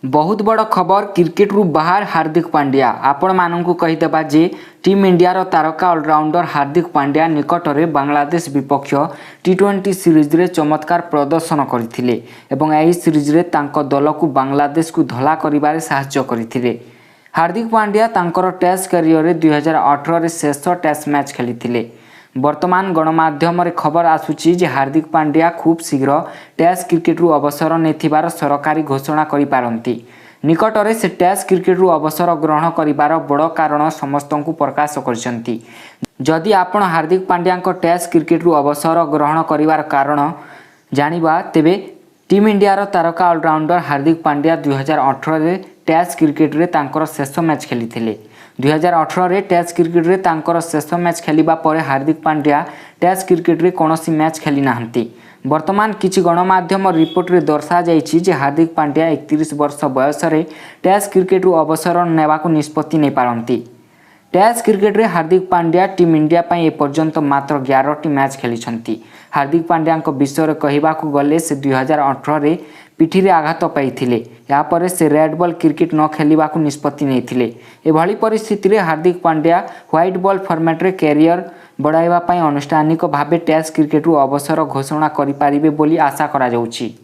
बहुत बड़ खबर क्रिकेट रु बाहर हार्दिक पांड्या आपण मानू कहीदेबा जे टीम इंडिया तारका ऑलराउंडर हार्दिक पांड्या निकटरे बांग्लादेश विपक्ष टी20 सीरीज रे चमत्कार प्रदर्शन करथिले एवं एही सीरीज रे तांको दल को बांग्लादेश को धला करिबारे सहायता करथिले। हार्दिक पांड्या तांकर टेस्ट करियर रे 2018 रे शेष टेस्ट मैच खेलिथिले। वर्तमान गणमाध्यम रे खबर आसुची जे हार्दिक पांड्या खूब शीघ्र टेस्ट क्रिकेट रु अवसर नेथिबार सरकारी घोषणा करि पारंती। निकटरे से टेस्ट क्रिकेट रु अवसर ग्रहण करिबार बड़ कारण समस्तंकु प्रकाश करछंती। जदि आपण हार्दिक पांड्या को टेस्ट क्रिकेट रु अवसर ग्रहण करिबार कारण जानिबा तेबे टीम इंडिया रो तारका ऑलराउंडर हार्दिक पांड्या 2018 रे टेस्ट क्रिकेट रे तांकर शेष मैच खेलिथिले। 2018 रे टेस्ट क्रिकेट रे तांकर शेष मैच खेलिबा परे हार्दिक पांड्या टेस्ट क्रिकेट रे कोनोसी मैच खेली नाहंती। वर्तमान किछि गणमाध्यम रिपोर्ट रे दर्शा जायछि जे हार्दिक पांड्या 31 वर्ष बयस रे टेस्ट क्रिकेट रु अवसर नेबाकु निष्पत्ति नै पारंती। टेस्ट क्रिकेट रे हार्दिक पांड्या टीम इंडिया पई ए पर्यंत मात्र 11 मैच खेलिछंती। हार्दिक पांड्या विषय रे कहिबाकु गले से 2018 रे पिठी रे आघात पाइथिले। या परे से रेड बॉल क्रिकेट न खेलिबाकु निष्पत्ति नेथिले। एभली परिस्थिति रे Hardik Pandya white ball format रे कैरियर बढ़ाइबा पई अनुष्ठानिक भाबे टेस्ट क्रिकेट रु अवसर घोषणा करि पारिबे बोली आशा करा जाउछि।